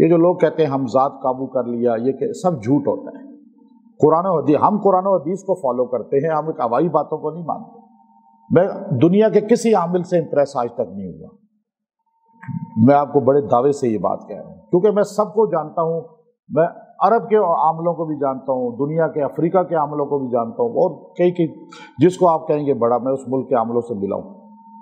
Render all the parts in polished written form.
یہ جو لوگ کہتے ہیں حمزات قابو کر لیا، یہ کہ سب جھوٹ ہوتا ہے۔ قرآن و حدیث، ہم قرآن و حدیث کو فالو کرتے ہیں، ہم ایک ہوائی باتوں کو نہیں مانتے۔ میں دنیا کے کسی عامل سے امپریس آج تک نہیں ہوا، میں آپ کو بڑے دعوے سے یہ بات کہہ رہا ہوں، کیونکہ میں سب کو جانتا ہوں، میں عرب کے عاملوں کو بھی جانتا ہوں، دنیا کے افریقہ کے عاملوں کو بھی جانتا ہوں، اور کئی جس کو آپ کہیں گے بڑا، میں اس ملک کے عاملوں سے ملا ہوں۔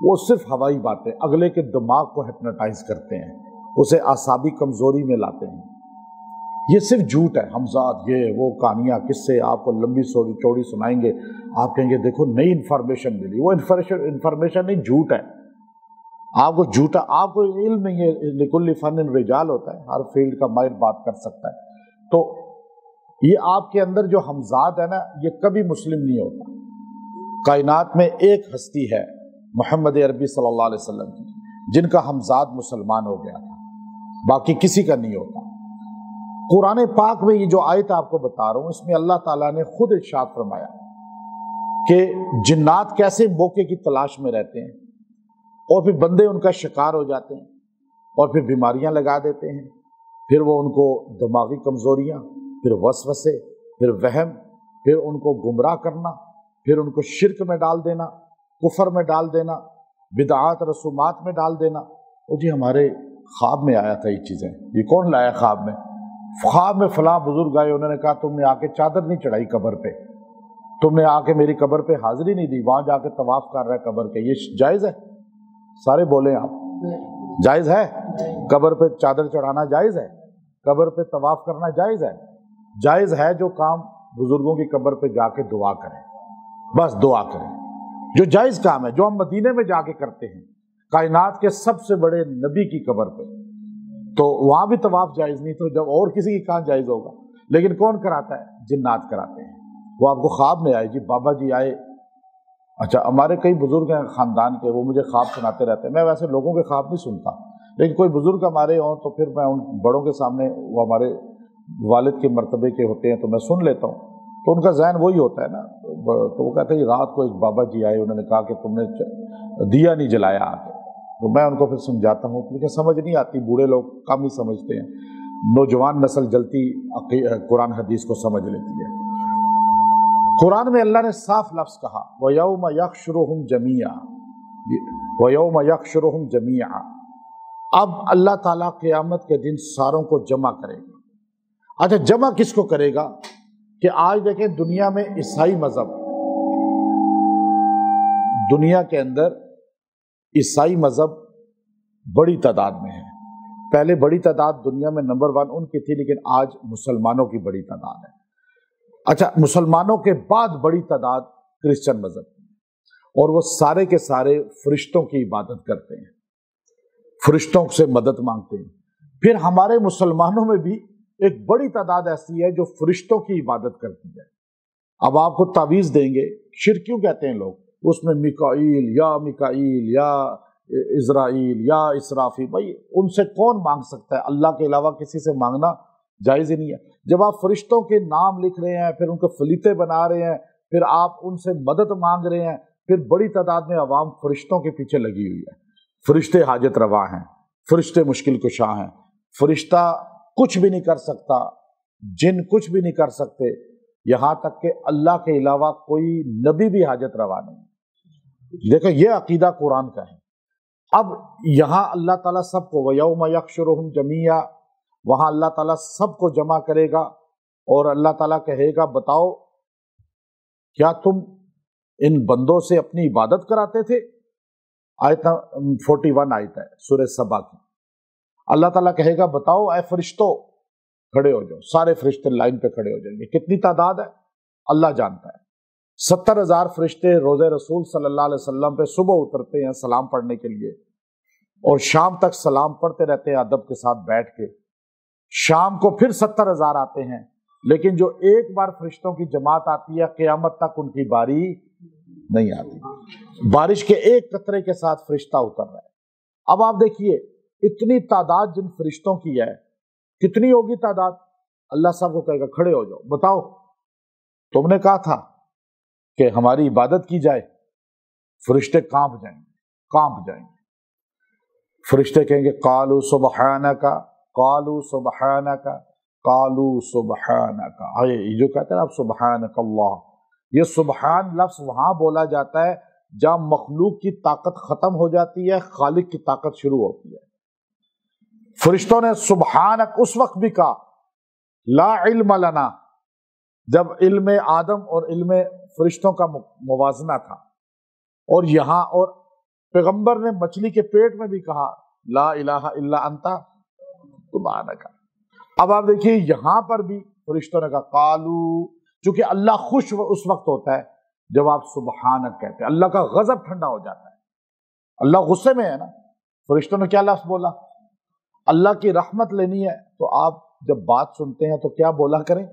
وہ صرف ہوائی باتیں اگلے کے دماغ کو ہپنوٹائز کرتے ہیں، اسے اعصابی کمزوری میں لاتے ہیں۔ یہ صرف جھوٹ ہے، حمزات یہ وہ کہانیاں کس سے آپ کو لمبی چوڑی سنائیں گے، آپ کہیں گے دیکھو نئی انفارمیشن ملی، وہ انفارمیشن نہیں، جھوٹ ہے۔ آپ کو جھوٹا، آپ کو علم نہیں ہے، لکل فن رجال ہوتا ہے، ہر فیلڈ کا ماہر بات کر سکتا ہے۔ تو یہ آپ کے اندر جو حمزات ہے نا، یہ کبھی مسلم نہیں ہوتا۔ کائنات میں ایک ہستی ہے محمد عربی صلی اللہ علیہ وسلم کی، جن کا حمزات مسلمان ہو گیا تھا، باقی کسی کا نہیں ہوتا۔ قرآن پاک میں یہ جو آیت آپ کو بتا رہا ہوں، اس میں اللہ تعالیٰ نے خود ارشاد فرمایا کہ جنات کیسے موقع کی تلاش میں رہتے ہیں، اور پھر بندے ان کا شکار ہو جاتے ہیں، اور پھر بیماریاں لگا دیتے ہیں، پھر وہ ان کو دماغی کمزوریاں، پھر وسوسے، پھر وہم، پھر ان کو گمراہ کرنا، پھر ان کو شرک میں ڈال دینا، کفر میں ڈال دینا، بدعات رسومات میں ڈال دینا۔ وہ جی ہمارے خواب میں آیا تھا یہ چیزیں، یہ کون لایا خواب میں؟ خواب میں فلاں بزرگ آئے، انہوں نے کہا تم نے آ کے چادر نہیں چڑھائی قبر پہ، تم نے آ کے میری قبر پہ حاضری نہیں دی، وہاں جا کے طواف کر رہا ہے قبر کے، یہ جائز ہے؟ سارے بولیں آپ، جائز ہے؟ قبر پہ چادر چڑھانا جائز ہے؟ قبر پہ طواف کرنا جائز ہے؟ جائز ہے جو کام بزرگوں کی قبر پہ جا کے دعا کریں، بس دعا کریں، جو جائز کام ہے، جو ہم مدینے میں جا کے کرتے ہیں کائنات کے سب سے بڑے نبی کی قبر پہ، تو وہاں بھی طواف جائز نہیں، تو جب اور کسی کی کہاں جائز ہوگا؟ لیکن کون کراتا ہے؟ جنات کراتے ہیں۔ وہ آپ کو خواب میں آئے، جی بابا جی آئے، اچھا ہمارے کئی بزرگ ہیں خاندان کے، وہ مجھے خواب سناتے رہتے ہیں، میں ویسے لوگوں کے خواب نہیں سنتا، لیکن کوئی بزرگ ہمارے ہوں تو پھر میں ان بڑوں کے سامنے، وہ ہمارے والد کے مرتبے کے ہوتے ہیں تو میں سن لیتا ہوں، تو ان کا ذہن وہی ہوتا ہے نا، تو وہ کہتے ہیں رات کو ایک بابا جی آئے، انہوں نے کہا کہ تم نے دیا نہیں جلایا آ کے، تو میں ان کو پھر سمجھاتا ہوں، لیکن سمجھ نہیں آتی، بوڑھے لوگ کم ہی سمجھتے ہیں، نوجوان نسل جلتی قرآن حدیث کو سمجھ لیتی ہے۔ قرآن میں اللہ نے صاف لفظ کہا وَيَوْمَ يَحْشُرُهُمْ جَمِيعًا، وَيَوْمَ يَحْشُرُهُمْ جَمِيعًا، اب اللہ تعالیٰ قیامت کے دن ساروں کو جمع کرے گا۔ اچھا جمع کس کو کرے گا؟ کہ آج دیکھیں دنیا میں عیسائی مذہب، دنیا کے اندر عیسائی مذہب بڑی تعداد میں ہے، پہلے بڑی تعداد دنیا میں نمبر 1 ان کی تھی، لیکن آج مسلمانوں کی بڑی تعداد ہے۔ اچھا مسلمانوں کے بعد بڑی تعداد کرسچن مذہب کی، اور وہ سارے کے سارے فرشتوں کی عبادت کرتے ہیں، فرشتوں سے مدد مانگتے ہیں۔ پھر ہمارے مسلمانوں میں بھی ایک بڑی تعداد ایسی ہے جو فرشتوں کی عبادت کرتی ہے۔ اب آپ کو تعویذ دیں گے، شرک کیوں کہتے ہیں لوگ، اس میں میکائیل یا عزرائیل یا اسرافیل، بھائی ان سے کون مانگ سکتا ہے؟ اللہ کے علاوہ کسی سے مانگنا جائز ہی نہیں ہے۔ جب آپ فرشتوں کے نام لکھ رہے ہیں، پھر ان کے فلیتے بنا رہے ہیں، پھر آپ ان سے مدد مانگ رہے ہیں، پھر بڑی تعداد میں عوام فرشتوں کے پیچھے لگی ہوئی ہے۔ فرشتے حاجت روا ہیں، فرشتے مشکل کشا ہیں، فرشتہ کچھ بھی نہیں کر سکتا، جن کچھ بھی نہیں کر سکتے، یہاں تک کہ اللہ کے علاوہ کوئی نبی بھی حاجت روا نہیں۔ دیکھو یہ عقیدہ قرآن کا ہے۔ اب یہاں اللہ تعالیٰ سب کو وَيَوْمَ يَحْشُرُهُمْ جَمِيعًا، وہاں اللہ تعالیٰ سب کو جمع کرے گا، اور اللہ تعالیٰ کہے گا بتاؤ کیا تم ان بندوں سے اپنی عبادت کراتے تھے؟ آیت 41 آیت ہے سورہ سبا کی۔ اللہ تعالیٰ کہے گا بتاؤ اے فرشتوں، کھڑے ہو جاؤ، سارے فرشتے لائن پہ کھڑے ہو جائیں گے۔ کتنی تعداد ہے اللہ جانتا ہے۔ 70,000 فرشتے روضہ رسول صلی اللہ علیہ وسلم پہ صبح اترتے ہیں سلام پڑھنے کے لیے، اور شام تک سلام پڑھتے رہتے ہیں ادب کے ساتھ بیٹھ کے۔ شام کو پھر 70,000 آتے ہیں، لیکن جو ایک بار فرشتوں کی جماعت آتی ہے قیامت تک ان کی باری نہیں آتی۔ بارش کے ایک قطرے کے ساتھ فرشتہ اتر رہا ہے۔ اب آپ دیکھیے اتنی تعداد جن فرشتوں کی ہے، کتنی ہوگی تعداد؟ اللہ سب کو کہے گا کھڑے ہو جاؤ، بتاؤ تم نے کہا تھا کہ ہماری عبادت کی جائے۔ فرشتے کانپ جائیں گے، کانپ جائیں گے۔ فرشتے کہیں گے قالوا سبحانک قالوا سبحانک، قالوا سبحانک، یہ جو کہتے ہیں نا آپ سبحانک اللہ، یہ سبحان لفظ وہاں بولا جاتا ہے جب مخلوق کی طاقت ختم ہو جاتی ہے، خالق کی طاقت شروع ہوتی ہے۔ فرشتوں نے سبحانک اس وقت بھی کہا لا علم لنا، جب علم آدم اور علم فرشتوں کا موازنہ تھا، اور یہاں اور پیغمبر نے مچھلی کے پیٹ میں بھی کہا لا الہ الا انت سبحانک۔ اب آپ دیکھیے یہاں پر بھی فرشتوں نے کہا قالو، چونکہ اللہ خوش اس وقت ہوتا ہے جب آپ سبحانک کہتے ہیں، اللہ کا غضب ٹھنڈا ہو جاتا ہے، اللہ غصے میں ہے نا۔ فرشتوں نے کیا لفظ بولا؟ اللہ کی رحمت لینی ہے تو آپ جب بات سنتے ہیں تو کیا بولا کریں؟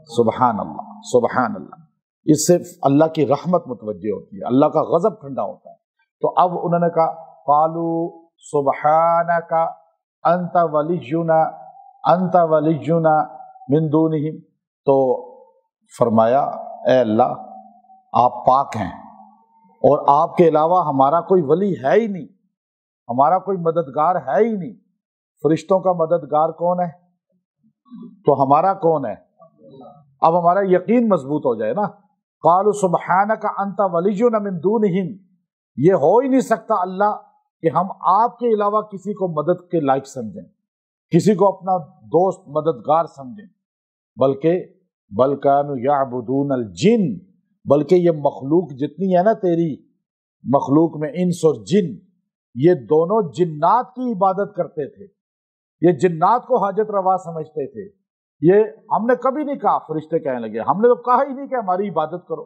سبحان اللہ، سبحان اللہ۔ اس سے اللہ کی رحمت متوجہ ہوتی ہے، اللہ کا غضب ٹھنڈا ہوتا ہے۔ تو اب انہوں نے کہا قالو سبحانک انت ولینا، انت ولینا من دونہم، تو فرمایا اے اللہ آپ پاک ہیں اور آپ کے علاوہ ہمارا کوئی ولی ہے ہی نہیں، ہمارا کوئی مددگار ہے ہی نہیں۔ فرشتوں کا مددگار کون ہے تو ہمارا کون ہے؟ اب ہمارا یقین مضبوط ہو جائے نا۔ قالوا سبحانک انت ولینا من دونہم، یہ ہو ہی نہیں سکتا اللہ کہ ہم آپ کے علاوہ کسی کو مدد کے لائق سمجھیں، کسی کو اپنا دوست مددگار سمجھیں، بلکہ بل کانوا یعبدون الجن، بلکہ یہ مخلوق جتنی ہے نا تیری، مخلوق میں انس اور جن، یہ دونوں جنات کی عبادت کرتے تھے، یہ جنات کو حاجت روا سمجھتے تھے۔ یہ ہم نے کبھی نہیں کہا، فرشتے کہنے لگے ہم نے تو کہا ہی نہیں کہ ہماری عبادت کرو،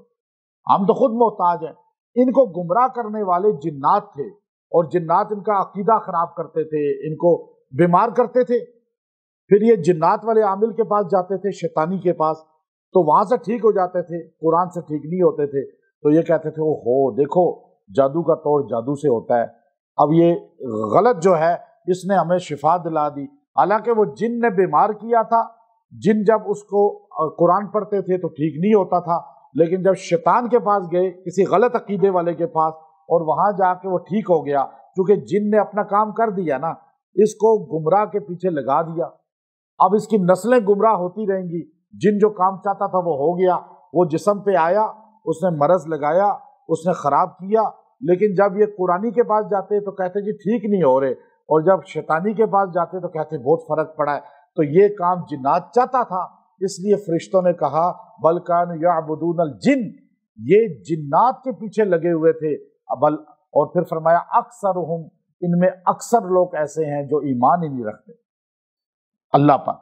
ہم تو خود محتاج ہیں۔ ان کو گمراہ کرنے والے جنات تھے، اور جنات ان کا عقیدہ خراب کرتے تھے، ان کو بیمار کرتے تھے۔ پھر یہ جنات والے عامل کے پاس جاتے تھے، شیطانی کے پاس، تو وہاں سے ٹھیک ہو جاتے تھے، قرآن سے ٹھیک نہیں ہوتے تھے، تو یہ کہتے تھے او ہو دیکھو جادو کا توڑ جادو سے ہوتا ہے، اب یہ غلط جو ہے اس نے ہمیں شفا دلا دی۔ حالانکہ وہ جن نے بیمار کیا تھا، جن جب اس کو قرآن پڑھتے تھے تو ٹھیک نہیں ہوتا تھا، لیکن جب شیطان کے پاس گئے کسی غلط عقیدے والے کے پاس اور وہاں جا کے وہ ٹھیک ہو گیا، کیونکہ جن نے اپنا کام کر دیا نا، اس کو گمراہ کے پیچھے لگا دیا، اب اس کی نسلیں گمراہ ہوتی رہیں گی۔ جن جو کام چاہتا تھا وہ ہو گیا، وہ جسم پہ آیا، اس نے مرض لگایا، اس نے خراب کیا، لیکن جب یہ قرآنی کے پاس جاتے تو کہتے جی ٹھیک نہیں ہو رہے، اور جب شیطانی کے پاس جاتے تو کہتے بہت فرق پڑا ہے۔ تو یہ کام جنات چاہتا تھا، اس لیے فرشتوں نے کہا بل کانوا یعبدون الجن، یہ جنات کے پیچھے لگے ہوئے تھے۔ بل، اور پھر فرمایا اکثرہم، ان میں اکثر لوگ ایسے ہیں جو ایمان ہی نہیں رکھتے اللہ پر،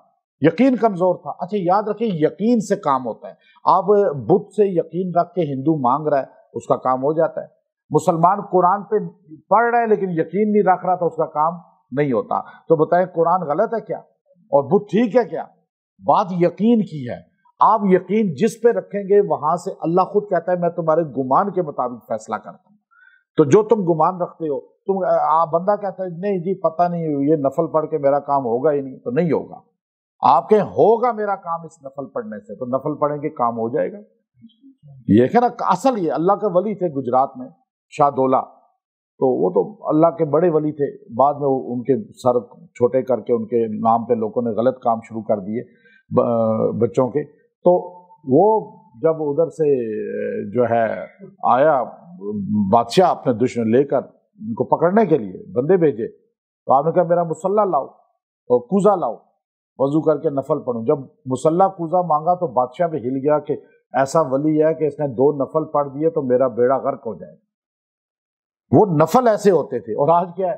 یقین کمزور تھا۔ اچھا یاد رکھیں یقین سے کام ہوتا ہے، آپ بت سے یقین رکھ کے ہندو مانگ رہا ہے اس کا کام ہو جاتا ہے، مسلمان قرآن پہ پڑھ رہا ہے لیکن یقین نہیں رکھ رہا تو اس کا کام نہیں ہوتا۔ تو بتائیں قرآن غلط ہے کیا اور بت ٹھیک ہے کیا؟ بات یقین کی ہے، آپ یقین جس پہ رکھیں گے وہاں سے اللہ خود کہتا ہے میں تمہارے گمان کے مطابق فیصلہ کرتا ہوں۔ تو جو تم گمان رکھتے ہو، تم بندہ کہتا ہے نہیں جی پتہ نہیں یہ نفل پڑھ کے میرا کام ہوگا ہی نہیں، تو نہیں ہوگا، آپ کے ہوگا میرا کام اس نفل پڑھنے سے، تو نفل پڑھیں گے کام ہو جائے گا۔ یہ ہے نا اصل، یہ اللہ کے ولی تھے گجرات میں شاہ دولہ، تو وہ تو اللہ کے بڑے ولی تھے، بعد میں ان کے سر چھوٹے کر کے ان کے نام پہ لوگوں نے غلط کام شروع کر دیے بچوں کے۔ تو وہ جب ادھر سے جو ہے آیا بادشاہ اپنے دشمن لے کر ان کو پکڑنے کے لیے بندے بھیجے، تو آپ نے کہا میرا مسلح لاؤ اور کوزہ لاؤ، وضو کر کے نفل پڑھوں۔ جب مسلح کوزہ مانگا تو بادشاہ بھی ہل گیا کہ ایسا ولی ہے کہ اس نے 2 نفل پڑھ دیے تو میرا بیڑا غرق ہو جائے۔ وہ نفل ایسے ہوتے تھے، اور آج کیا ہے،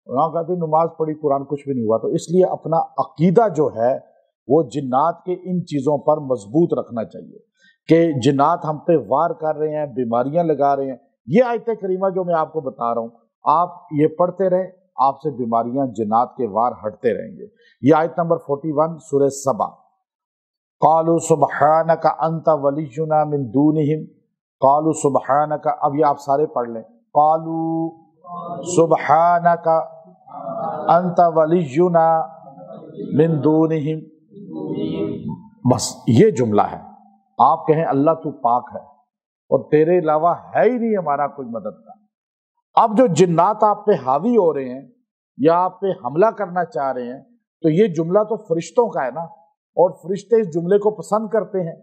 وہاں کہتے نماز پڑھی قرآن کچھ بھی نہیں ہوا۔ تو اس لیے اپنا عقیدہ جو ہے وہ جنات کے ان چیزوں پر مضبوط رکھنا چاہیے کہ جنات ہم پہ وار کر رہے ہیں، بیماریاں لگا رہے ہیں۔ یہ آیت کریمہ جو میں آپ کو بتا رہا ہوں، آپ یہ پڑھتے رہیں، آپ سے بیماریاں جنات کے وار ہٹتے رہیں گے۔ یہ آیت نمبر 41 سورہ سبا، قالوا سبحانک انت ولینا من دونہم، قالوا سبحانک، اب یہ آپ سارے پڑھ لیں، قالوا سبحانک انت ولینا من دونہم، بس یہ جملہ ہے۔ آپ کہیں اللہ تو پاک ہے اور تیرے علاوہ ہے ہی نہیں ہمارا کوئی مددگار۔ اب جو جنات آپ پہ حاوی ہو رہے ہیں یا آپ پہ حملہ کرنا چاہ رہے ہیں، تو یہ جملہ تو فرشتوں کا ہے نا، اور فرشتے اس جملے کو پسند کرتے ہیں،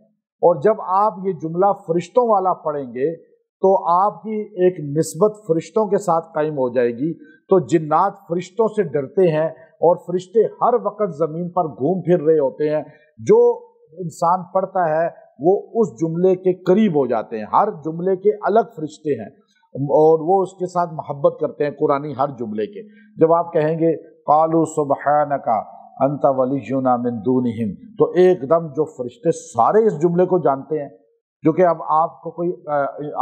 اور جب آپ یہ جملہ فرشتوں والا پڑھیں گے تو آپ کی ایک نسبت فرشتوں کے ساتھ قائم ہو جائے گی۔ تو جنات فرشتوں سے ڈرتے ہیں، اور فرشتے ہر وقت زمین پر گھوم پھر رہے ہوتے ہیں۔ جو انسان پڑھتا ہے وہ اس جملے کے قریب ہو جاتے ہیں، ہر جملے کے الگ فرشتے ہیں اور وہ اس کے ساتھ محبت کرتے ہیں قرآنی ہر جملے کے۔ جب آپ کہیں گے قالوا سبحانک انت ولینا من دونہم، تو ایک دم جو فرشتے سارے اس جملے کو جانتے ہیں، جو کہ اب آپ کو کوئی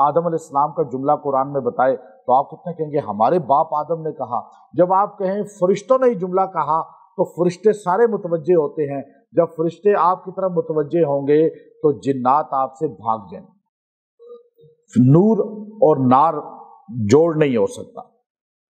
آدم علیہ السلام کا جملہ قرآن میں بتائے تو آپ کتنے کہیں گے ہمارے باپ آدم نے کہا۔ جب آپ کہیں فرشتوں نے یہ جملہ کہا تو فرشتے سارے متوجہ ہوتے ہیں۔ جب فرشتے آپ کی طرف متوجہ ہوں گے تو جنات آپ سے بھاگ جائیں۔ نور اور نار جوڑ نہیں ہو سکتا،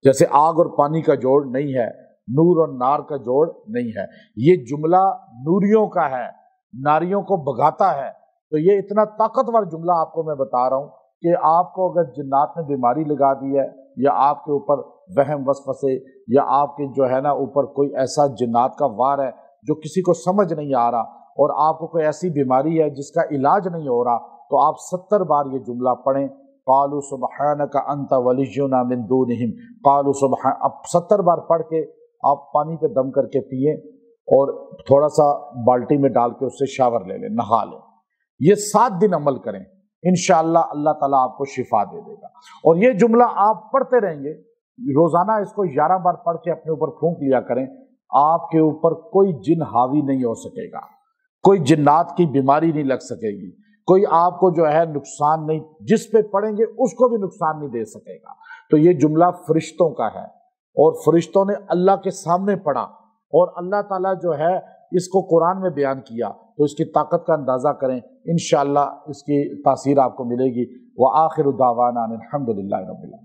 جیسے آگ اور پانی کا جوڑ نہیں ہے، نور اور نار کا جوڑ نہیں ہے۔ یہ جملہ نوریوں کا ہے، ناریوں کو بھگاتا ہے۔ تو یہ اتنا طاقتور جملہ آپ کو میں بتا رہا ہوں کہ آپ کو اگر جنات نے بیماری لگا دی ہے، یا آپ کے اوپر وہم وسوسے، یا آپ کے جو ہے نا اوپر کوئی ایسا جنات کا وار ہے جو کسی کو سمجھ نہیں آ رہا، اور آپ کو کوئی ایسی بیماری ہے جس کا علاج نہیں ہو رہا، تو آپ 70 بار یہ جملہ پڑھیں، قالوا سبحانک انت ولینا من دونہم، قالوا سبحان۔ اب 70 بار پڑھ کے آپ پانی پہ دم کر کے پئیں، اور تھوڑا سا بالٹی میں ڈال کے اس سے شاور لے لیں، نہا لیں۔ یہ 7 دن عمل کریں، انشاءاللہ اللہ تعالیٰ آپ کو شفا دے دے گا۔ اور یہ جملہ آپ پڑھتے رہیں گے روزانہ، اس کو 11 بار پڑھ کے اپنے اوپر پھونک لیا کریں، آپ کے اوپر کوئی جن حاوی نہیں ہو سکے گا، کوئی جنات کی بیماری نہیں لگ سکے گی، کوئی آپ کو جو ہے نقصان نہیں، جس پہ پڑھیں گے اس کو بھی نقصان نہیں دے سکے گا۔ تو یہ جملہ فرشتوں کا ہے، اور فرشتوں نے اللہ کے سامنے پڑھا، اور اللہ تعالیٰ جو ہے اس کو قرآن میں بیان کیا، تو اس کی طاقت کا اندازہ کریں، انشاءاللہ اس کی تاثیر آپ کو ملے گی۔ وآخر دعوانا ان الحمد للہ رب العالمین۔